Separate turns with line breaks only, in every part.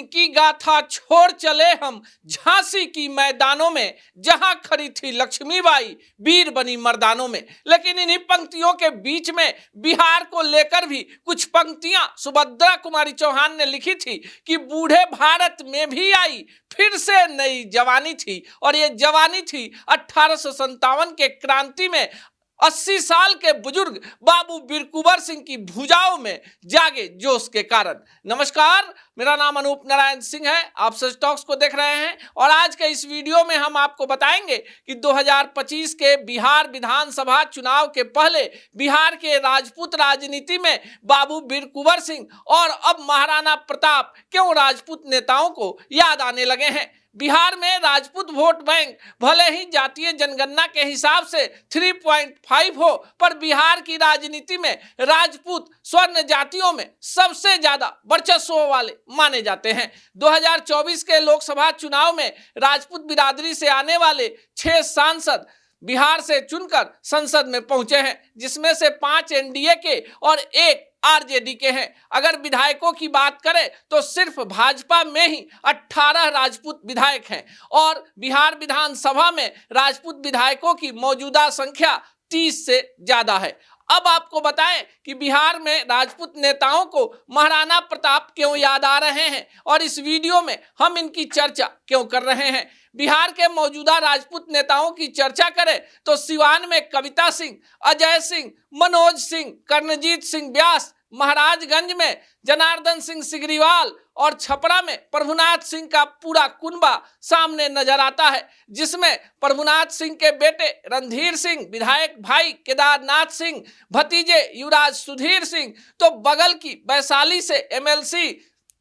इनकी गाथा छोड़ चले हम झांसी की मैदानों में, जहां खड़ी थी लक्ष्मीबाई वीर बनी मर्दानों में। लेकिन इन्हीं पंक्तियों के बीच में बिहार को लेकर भी कुछ पंक्तियां सुभद्रा कुमारी चौहान ने लिखी थी कि बूढ़े भारत में भी आई फिर से नई जवानी थी। और ये जवानी थी 1857 के क्रांति में 80 साल के बुजुर्ग बाबू वीर कुंवर सिंह की भुजाओं में जागे जोश के कारण। नमस्कार, मेरा नाम अनूप नारायण सिंह है। आप सच टॉक्स को देख रहे हैं और आज के इस वीडियो में हम आपको बताएंगे कि 2025 के बिहार विधानसभा चुनाव के पहले बिहार के राजपूत राजनीति में बाबू वीर कुंवर सिंह और अब महाराणा प्रताप क्यों राजपूत नेताओं को याद आने लगे हैं। बिहार में राजपूत वोट बैंक भले ही जातीय जनगणना के हिसाब से 3.5 हो, पर बिहार की राजनीति में राजपूत स्वर्ण जातियों में सबसे ज्यादा वर्चस्व वाले माने जाते हैं। 2024 के लोकसभा चुनाव में राजपूत बिरादरी से आने वाले 6 सांसद बिहार से चुनकर संसद में पहुंचे हैं, जिसमें से 5 एनडीए के और 1 आरजेडी के हैं। अगर विधायकों की बात करें तो सिर्फ भाजपा में ही 18 राजपूत विधायक हैं और बिहार विधानसभा में राजपूत विधायकों की मौजूदा संख्या 30 से ज्यादा है। अब आपको बताएं कि बिहार में राजपूत नेताओं को महाराणा प्रताप क्यों याद आ रहे हैं और इस वीडियो में हम इनकी चर्चा क्यों कर रहे हैं। बिहार के मौजूदा राजपूत नेताओं की चर्चा करें तो सिवान में कविता सिंह, अजय सिंह, मनोज सिंह, कर्णजीत सिंह व्यास, महाराजगंज में जनार्दन सिंह सिग्रीवाल और छपरा में प्रभुनाथ सिंह का पूरा कुनबा सामने नजर आता है, जिसमें प्रभुनाथ सिंह के बेटे रणधीर सिंह, विधायक भाई केदारनाथ सिंह, भतीजे युवराज सुधीर सिंह, तो बगल की वैशाली से एमएलसी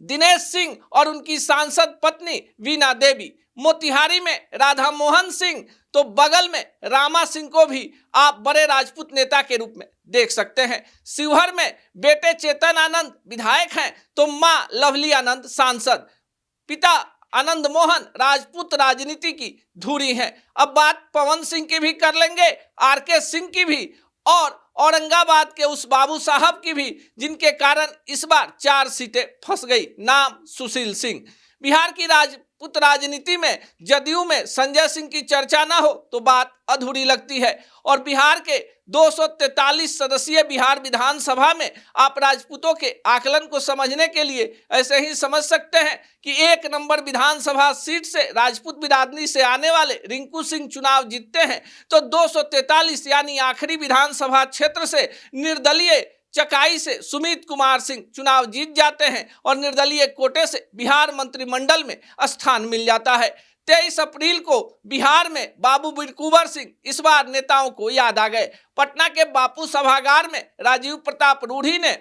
दिनेश सिंह और उनकी सांसद पत्नी वीना देवी, मोतिहारी में राधा मोहन सिंह, तो बगल में रामा सिंह को भी आप बड़े राजपूत नेता के रूप में देख सकते हैं। शिवहर में बेटे चेतन आनंद विधायक हैं तो मां लवली आनंद सांसद, पिता आनंद मोहन राजपूत राजनीति की धुरी हैं। अब बात पवन सिंह की भी कर लेंगे, आरके सिंह की भी और औरंगाबाद के उस बाबू साहब की भी, जिनके कारण इस बार 4 सीटें फंस गई। नाम सुशील सिंह। बिहार की राजपूत राजनीति में जदयू में संजय सिंह की चर्चा ना हो तो बात अधूरी लगती है और बिहार के 243 सदस्यीय बिहार विधानसभा में आप राजपूतों के आकलन को समझने के लिए ऐसे ही समझ सकते हैं कि 1 नंबर विधानसभा सीट से राजपूत बिरादरी से आने वाले रिंकू सिंह चुनाव जीतते हैं तो 243 यानी आखिरी विधानसभा क्षेत्र से निर्दलीय चकाई से सुमित कुमार सिंह चुनाव जीत जाते हैं और निर्दलीय कोटे से बिहार मंत्रिमंडल में स्थान मिल जाता है। 23 अप्रैल को बिहार में बाबू वीर कुंवर सिंह इस बार नेताओं को याद आ गए। पटना के बापू सभागार में राजीव प्रताप रूढ़ी ने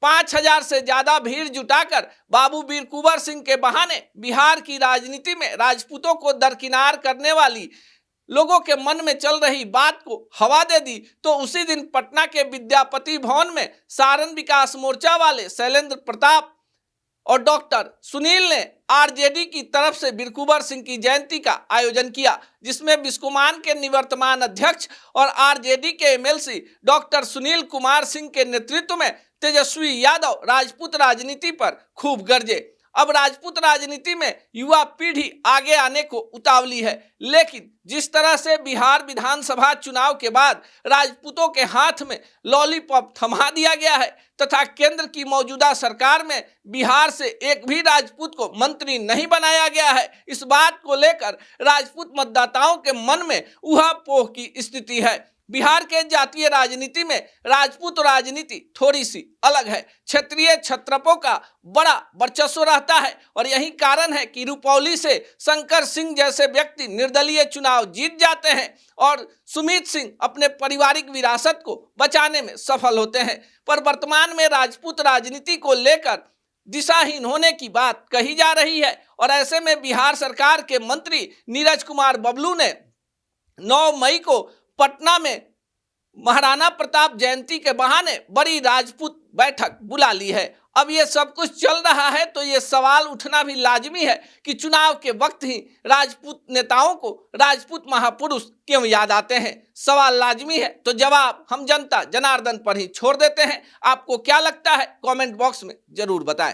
5000 से ज्यादा भीड़ जुटाकर बाबू वीर कुंवर सिंह के बहाने बिहार की राजनीति में राजपूतों को दरकिनार करने वाली लोगों के मन में चल रही बात को हवा दे दी। तो उसी दिन पटना के विद्यापति भवन में सारण विकास मोर्चा वाले शैलेंद्र प्रताप और डॉक्टर सुनील ने आरजेडी की तरफ से वीर कुंवर सिंह की जयंती का आयोजन किया, जिसमें बिस्कोमान के निवर्तमान अध्यक्ष और आरजेडी के एमएलसी डॉक्टर सुनील कुमार सिंह के नेतृत्व में तेजस्वी यादव राजपूत राजनीति पर खूब गरजे। अब राजपूत राजनीति में युवा पीढ़ी आगे आने को उतावली है, लेकिन जिस तरह से बिहार विधानसभा चुनाव के बाद राजपूतों के हाथ में लॉलीपॉप थमा दिया गया है तथा केंद्र की मौजूदा सरकार में बिहार से एक भी राजपूत को मंत्री नहीं बनाया गया है, इस बात को लेकर राजपूत मतदाताओं के मन में ऊहापोह की स्थिति है। बिहार के जातीय राजनीति में राजपूत राजनीति थोड़ी सी अलग है। क्षेत्रीय छत्रपों का बड़ा वर्चस्व रहता है और यही कारण है कि रुपौली से शंकर सिंह जैसे व्यक्ति निर्दलीय चुनाव जीत जाते हैं और सुमित सिंह अपने पारिवारिक विरासत को बचाने में सफल होते हैं। पर वर्तमान में राजपूत राजनीति को लेकर दिशाहीन होने की बात कही जा रही है और ऐसे में बिहार सरकार के मंत्री नीरज कुमार बबलू ने 9 मई को पटना में महाराणा प्रताप जयंती के बहाने बड़ी राजपूत बैठक बुला ली है। अब ये सब कुछ चल रहा है तो ये सवाल उठना भी लाजमी है कि चुनाव के वक्त ही राजपूत नेताओं को राजपूत महापुरुष क्यों याद आते हैं। सवाल लाजमी है तो जवाब हम जनता जनार्दन पर ही छोड़ देते हैं। आपको क्या लगता है कमेंट बॉक्स में जरूर बताएं।